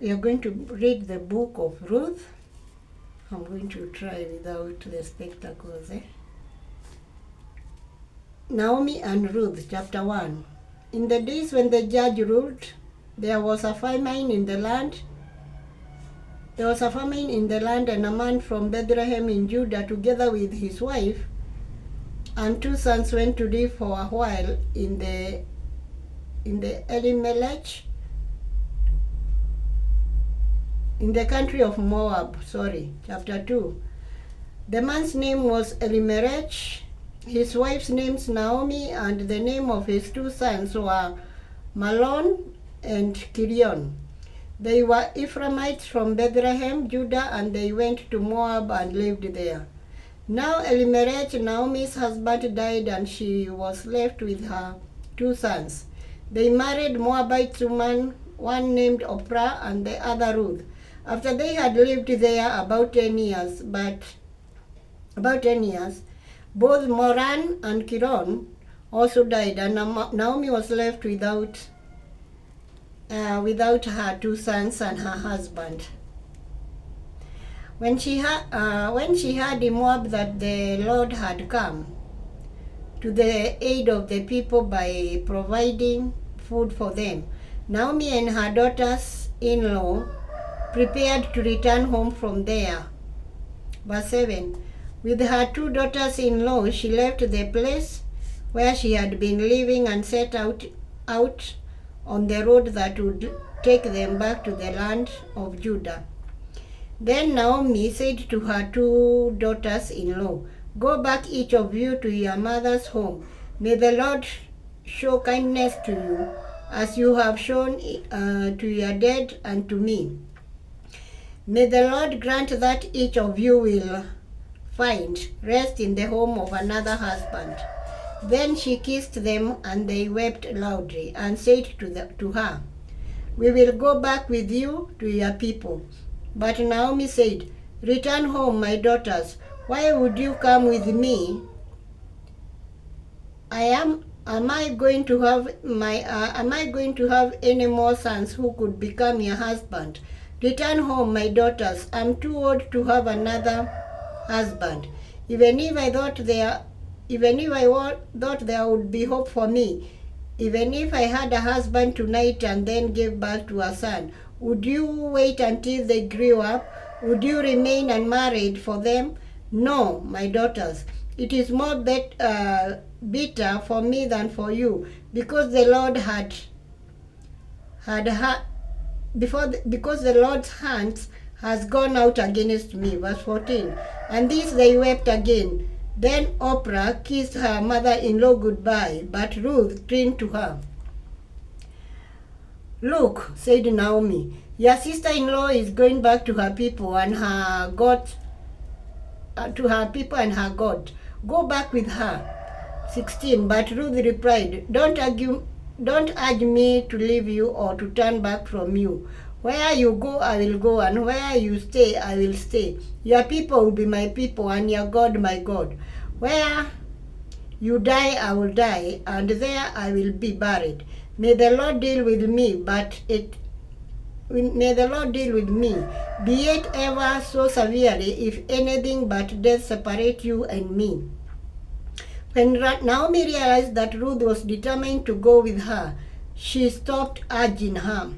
We are going to read the book of Ruth. I'm going to try without the spectacles. Naomi and Ruth, chapter 1. In the days when the judge ruled, there was a famine in the land. And a man from Bethlehem in Judah, together with his wife and 2 sons, went to live for a while in the Elimelech, in the country of Moab. Chapter 2. The man's name was Elimelech, his wife's name's Naomi, and the name of his 2 sons were Malon and Kilion. They were Ephraimites from Bethlehem, Judah, and they went to Moab and lived there. Now Elimelech, Naomi's husband, died, and she was left with her 2 sons. They married Moabite women, one named Oprah and the other Ruth. After they had lived there about 10 years, both Moran and Kilion also died, and Naomi was left without her 2 sons and her husband. When she heard in Moab that the Lord had come to the aid of the people by providing food for them, Naomi and her daughters-in-law prepared to return home from there. Verse 7. With her 2 daughters-in-law, she left the place where she had been living and set out on the road that would take them back to the land of Judah. Then Naomi said to her 2 daughters-in-law, "Go back, each of you, to your mother's home. May the Lord show kindness to you, as you have shown to your dead and to me. May the Lord grant that each of you will find rest in the home of another husband." Then she kissed them, and they wept loudly, and said to her, "We will go back with you to your people." But Naomi said, "Return home, my daughters. Why would you come with me? Am I going to have any more sons who could become your husband? Return home, my daughters. I'm too old to have another husband. Even if I thought there would be hope for me, even if I had a husband tonight and then gave birth to a son, would you wait until they grew up? Would you remain unmarried for them? No, my daughters. It is more bitter for me than for you, because the Lord's hand has gone out against me." Verse 14. And this they wept again. Then Oprah kissed her mother-in-law goodbye, but Ruth clung to her. "Look," said Naomi, "your sister-in-law is going back to her people and her God. Go back with her." 16. But Ruth replied, Don't urge me to leave you or to turn back from you. Where you go, I will go, and where you stay, I will stay. Your people will be my people, and your God my God. Where you die, I will die, and there I will be buried. May the Lord deal with me, be it ever so severely, if anything but death separate you and me." When Naomi realized that Ruth was determined to go with her, she stopped urging her.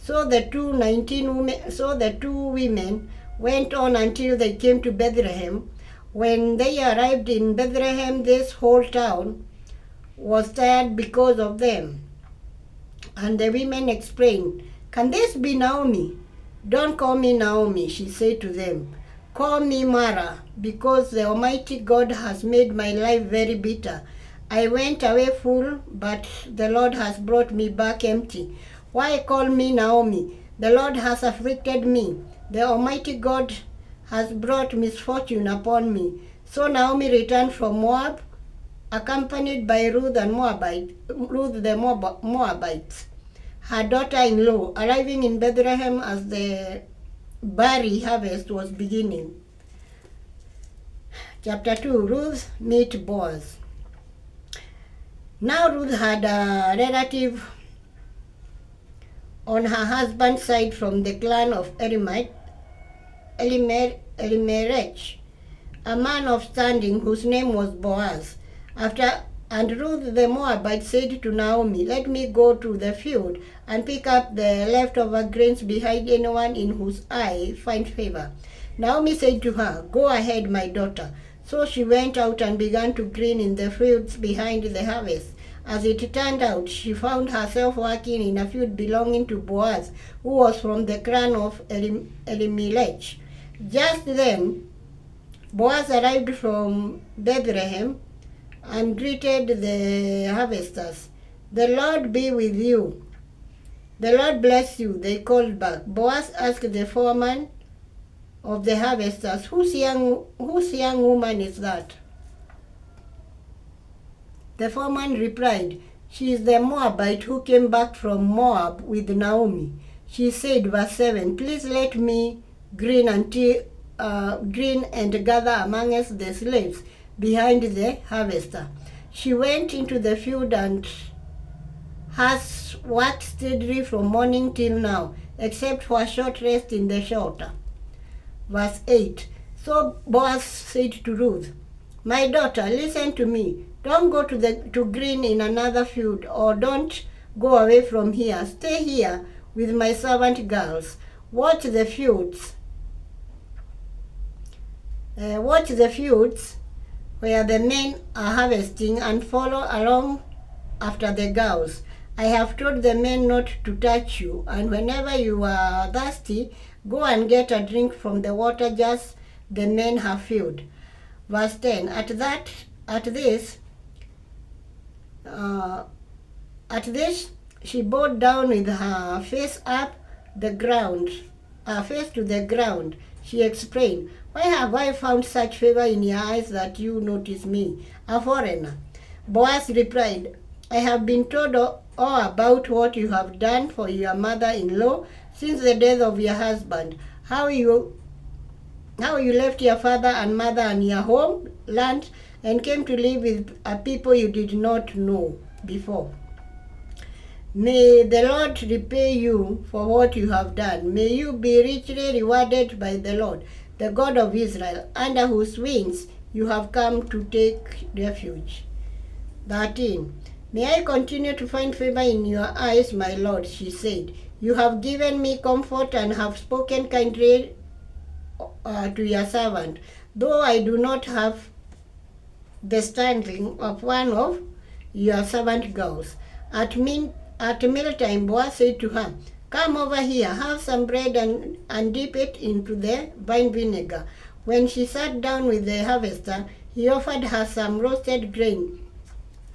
So the two women went on until they came to Bethlehem. When they arrived in Bethlehem, this whole town was tired because of them. And the women explained, "Can this be Naomi?" "Don't call me Naomi," she said to them. "Call me Mara, because the Almighty God has made my life very bitter. I went away full, but the Lord has brought me back empty. Why call me Naomi? The Lord has afflicted me. The Almighty God has brought misfortune upon me." So Naomi returned from Moab, accompanied by Ruth the Moabites, her daughter-in-law, arriving in Bethlehem as the barley harvest was beginning. Chapter 2. Ruth meets Boaz. Now Ruth had a relative on her husband's side from the clan of Elimelech, a man of standing whose name was Boaz. And Ruth the Moabite said to Naomi, "Let me go to the field and pick up the leftover grains behind anyone in whose eye find favor." Naomi said to her, "Go ahead, my daughter." So she went out and began to glean in the fields behind the harvest. As it turned out, she found herself working in a field belonging to Boaz, who was from the clan of Elimelech. Just then, Boaz arrived from Bethlehem and greeted the harvesters. "The Lord be with you." "The Lord bless you," they called back. Boaz asked the foreman of the harvesters, whose young woman is that?" The foreman replied, "She is the Moabite who came back from Moab with Naomi." She said, verse 7, "Please let me glean and gather amongst the slaves behind the harvester." She went into the field and has worked steadily from morning till now, except for a short rest in the shelter. Verse 8, so Boaz said to Ruth, "My daughter, listen to me. Don't go to glean in another field, or don't go away from here. Stay here with my servant girls. Watch the fields where the men are harvesting, and follow along after the girls. I have told the men not to touch you, and whenever you are thirsty, go and get a drink from the water just the men have filled." Verse 10, At this, she bowed down with her face to the ground. She explained, "Why have I found such favor in your eyes that you notice me, a foreigner?" Boaz replied, "I have been told all about what you have done for your mother-in-law since the death of your husband, how you left your father and mother and your homeland and came to live with a people you did not know before. May the Lord repay you for what you have done. May you be richly rewarded by the Lord, the God of Israel, under whose wings you have come to take refuge." 13. "May I continue to find favor in your eyes, my Lord," she said. "You have given me comfort and have spoken kindly to your servant, though I do not have the standing of one of your servant girls." At mealtime, Boaz said to her, "Come over here, have some bread and dip it into the vine vinegar." When she sat down with the harvester, he offered her some roasted grain.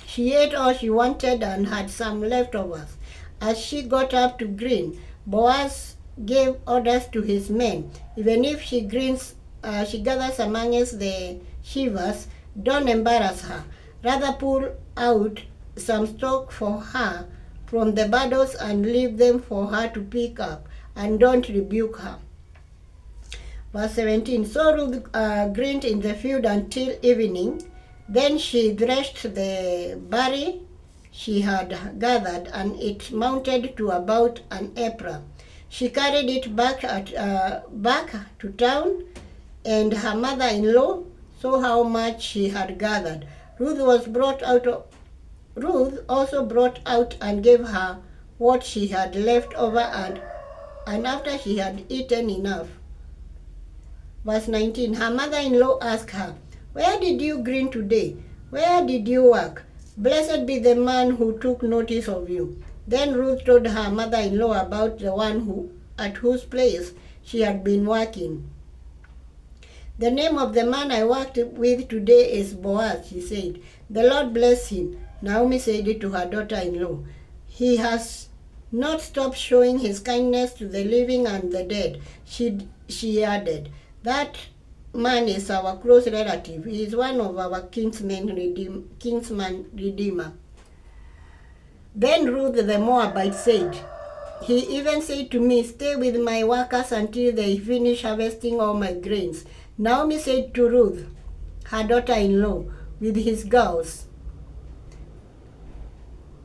She ate all she wanted and had some leftovers. As she got up to glean, Boaz gave orders to his men, "Even if she gathers amongst the shivers, don't embarrass her. Rather pull out some stock for her from the bundles and leave them for her to pick up, and don't rebuke her." Verse 17, so Ruth gleaned in the field until evening. Then she threshed the barley she had gathered, and it mounted to about an ephah. She carried it back to town, and her mother-in-law saw how much she had gathered. Ruth also brought out and gave her what she had left over, and after she had eaten enough. Verse 19, her mother-in-law asked her, "Where did you glean today? Where did you work? Blessed be the man who took notice of you." Then Ruth told her mother-in-law about the one at whose place she had been working. "The name of the man I worked with today is Boaz," she said. "The Lord bless him." Naomi said to her daughter-in-law, "He has not stopped showing his kindness to the living and the dead." She added, "That man is our close relative. He is one of our kinsman redeemer." Then Ruth the Moabite said, "He even said to me, 'Stay with my workers until they finish harvesting all my grains.'" Naomi said to Ruth, her daughter-in-law, with his girls,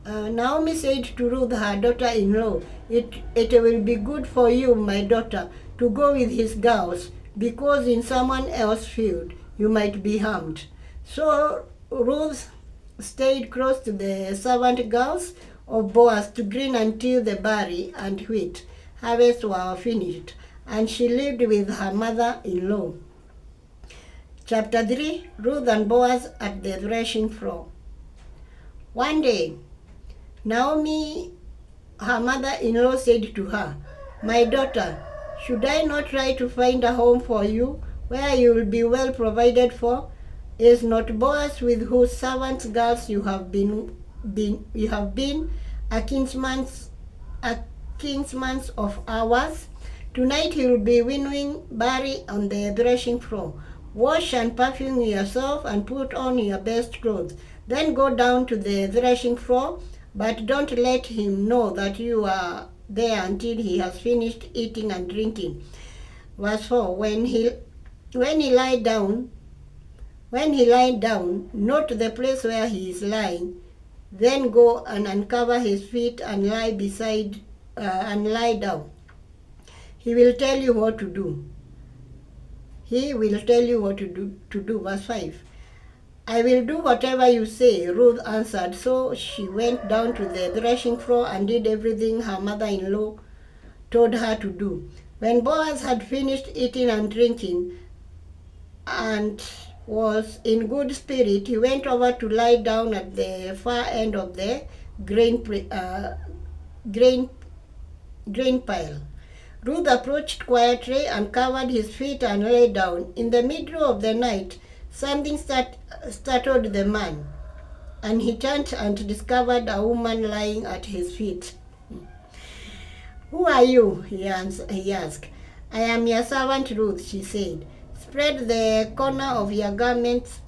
Naomi said to Ruth, her daughter-in-law, it will be good for you, my daughter, to go with his girls, because in someone else's field you might be harmed. So Ruth stayed close to the servant girls of Boaz to glean until the barley and wheat harvests were finished, and she lived with her mother-in-law. Chapter 3, Ruth and Boaz at the threshing floor. One day, Naomi, her mother-in-law, said to her, "My daughter, should I not try to find a home for you where you will be well provided for? Is not Boaz, with whose servants girls you have been a kinsman's of ours? Tonight he will be winnowing barley on the threshing floor. Wash and perfume yourself and put on your best clothes. Then go down to the threshing floor, but don't let him know that you are there until he has finished eating and drinking." Verse 4, when he lie down, note the place where he is lying. Then go and uncover his feet and lie down. He will tell you what to do. Verse 5. "I will do whatever you say," Ruth answered. So she went down to the threshing floor and did everything her mother-in-law told her to do. When Boaz had finished eating and drinking and was in good spirit, he went over to lie down at the far end of the grain pile. Ruth approached quietly and covered his feet and lay down. In the middle of the night, something startled the man, and he turned and discovered a woman lying at his feet. "Who are you?" he asked. "I am your servant Ruth," she said. "Spread the corner of your garments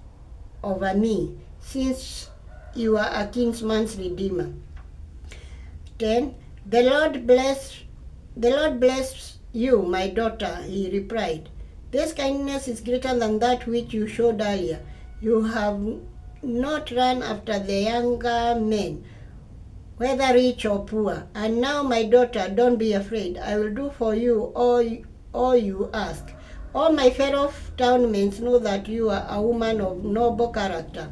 over me, since you are a kinsman's redeemer." 10. The Lord bless you, my daughter," he replied. "This kindness is greater than that which you showed earlier. You have not run after the younger men, whether rich or poor. And now, my daughter, don't be afraid. I will do for you all you ask. All my fellow townmates know that you are a woman of noble character.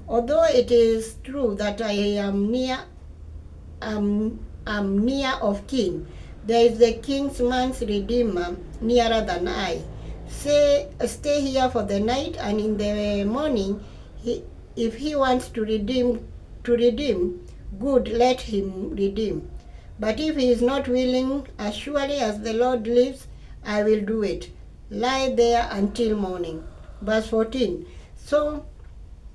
Although it is true that I am near of kin, there is the kinsman's redeemer nearer than I. Stay here for the night, and in the morning, if he wants to redeem, good, let him redeem. But if he is not willing, as surely as the Lord lives, I will do it. Lie there until morning." Verse 14. So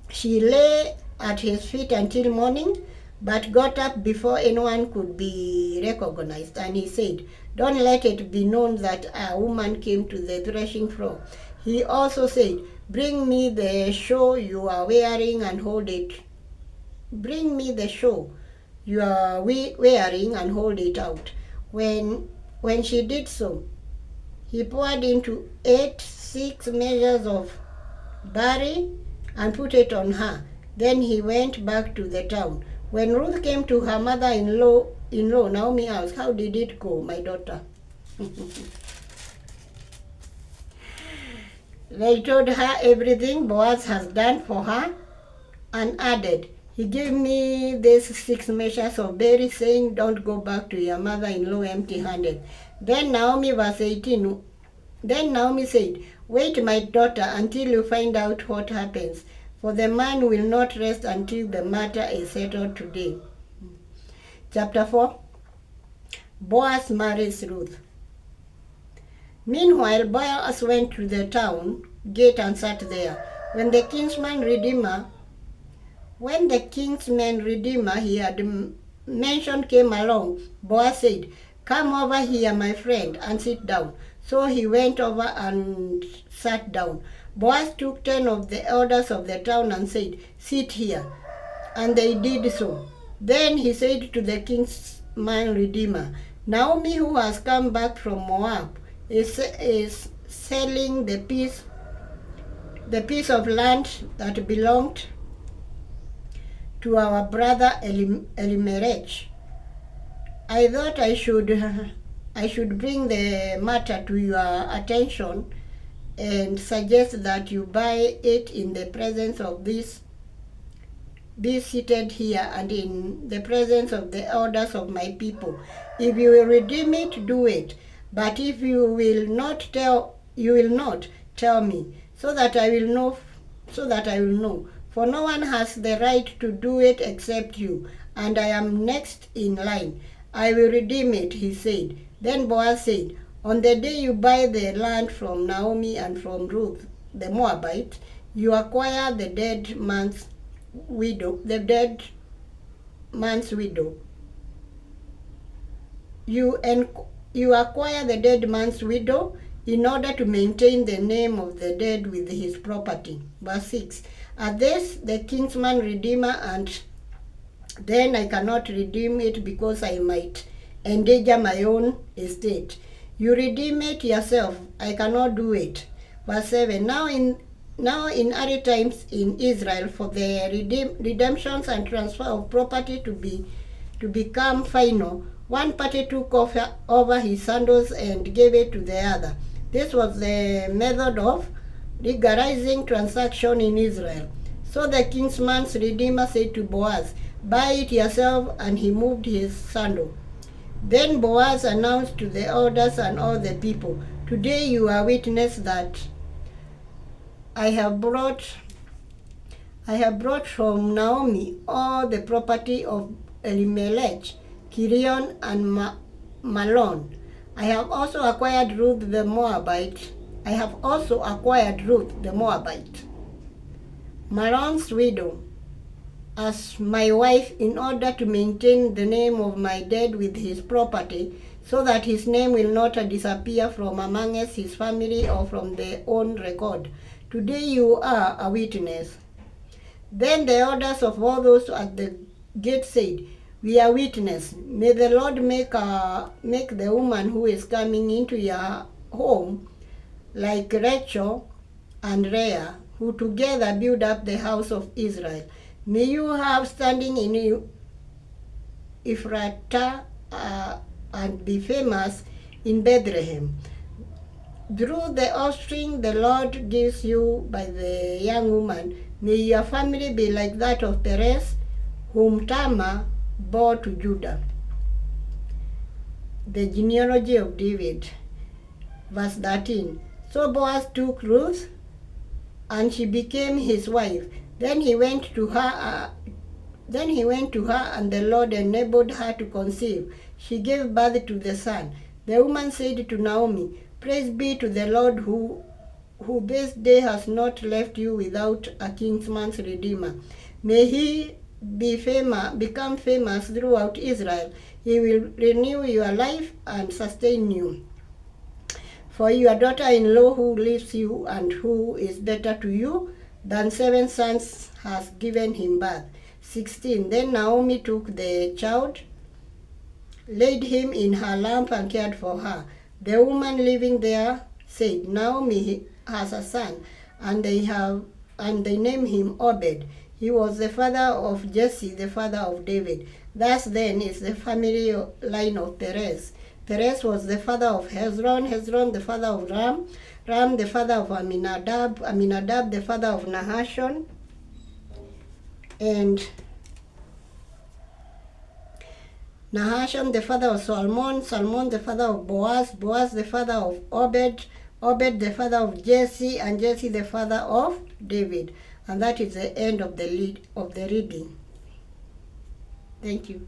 she lay at his feet until morning, but got up before anyone could be recognized. And he said, "Don't let it be known that a woman came to the threshing floor." He also said, "Bring me the shawl you are wearing and hold it. Bring me the shawl you are wearing and hold it out." When she did so, he poured into it 6 measures of barley and put it on her. Then he went back to the town. When Ruth came to her mother-in-law, Naomi asked, "How did it go, my daughter?" They told her everything Boaz has done for her and added, "He gave me these 6 measures of barley, saying, 'Don't go back to your mother-in-law empty-handed.'" Then Naomi said, "Wait, my daughter, until you find out what happens, for the man will not rest until the matter is settled today." Chapter 4. Boaz marries Ruth. Meanwhile, Boaz went to the town gate and sat there. When the kinsman redeemer he had mentioned came along, Boaz said, "Come over here, my friend, and sit down." So he went over and sat down. Boaz took 10 of the elders of the town and said, "Sit here." And they did so. Then he said to the kinsman redeemer, "Naomi, who has come back from Moab, is selling the piece of land that belonged to our brother Elimelech. I thought I should bring the matter to your attention and suggest that you buy it in the presence of this. Be seated here and in the presence of the elders of my people. If you will redeem it, do it. But if you will not tell me, so that I will know. For no one has the right to do it except you, and I am next in line. I will redeem it, he said. Then Boaz said, on the day you buy the land from Naomi and from Ruth the Moabite, you acquire the dead man's widow. You acquire the dead man's widow in order to maintain the name of the dead with his property. Verse 6. At this, the kinsman redeemer, and then I cannot redeem it because I might endanger my own estate. You redeem it yourself. I cannot do it. Verse 7. Now in early times in Israel, for the redemptions and transfer of property to become final, one party took over his sandals and gave it to the other. This was the method of regularizing transaction in Israel. So the kinsman's redeemer said to Boaz, buy it yourself, and he moved his sandal. Then Boaz announced to the elders and all the people, today you are witness that I have brought from Naomi all the property of Elimelech, Kirion, and Malon. I have also acquired Ruth the Moabite. Malon's widow, as my wife, in order to maintain the name of my dead with his property, so that his name will not disappear from amongst his family or from their own record. Today you are a witness. Then the elders of all those at the gate said, we are witness. May the Lord make the woman who is coming into your home like Rachel and Leah, who together build up the house of Israel. May you have standing in Ephratah and be famous in Bethlehem. Through the offspring the Lord gives you by the young woman, may your family be like that of Perez, whom Tamar bore to Judah. The genealogy of David. Verse 13. So Boaz took Ruth, and she became his wife. Then he went to her, and the Lord enabled her to conceive. She gave birth to the son. The woman said to Naomi, praise be to the Lord who this day has not left you without a kinsman's redeemer. May he become famous throughout Israel. He will renew your life and sustain you. For your daughter-in-law who leaves you and who is better to you than 7 sons has given him birth. 16. Then Naomi took the child, laid him in her lap, and cared for her. The woman living there said, Naomi has a son, and they name him Obed. He was the father of Jesse, the father of David. Thus then is the family line of Perez. Perez was the father of Hezron, Hezron the father of Ram, Ram the father of Aminadab, Aminadab the father of Nahashon, and Nahashon the father of Salmon, Salmon the father of Boaz, Boaz the father of Obed, Obed the father of Jesse, and Jesse the father of David. And that is the end of the reading. Thank you.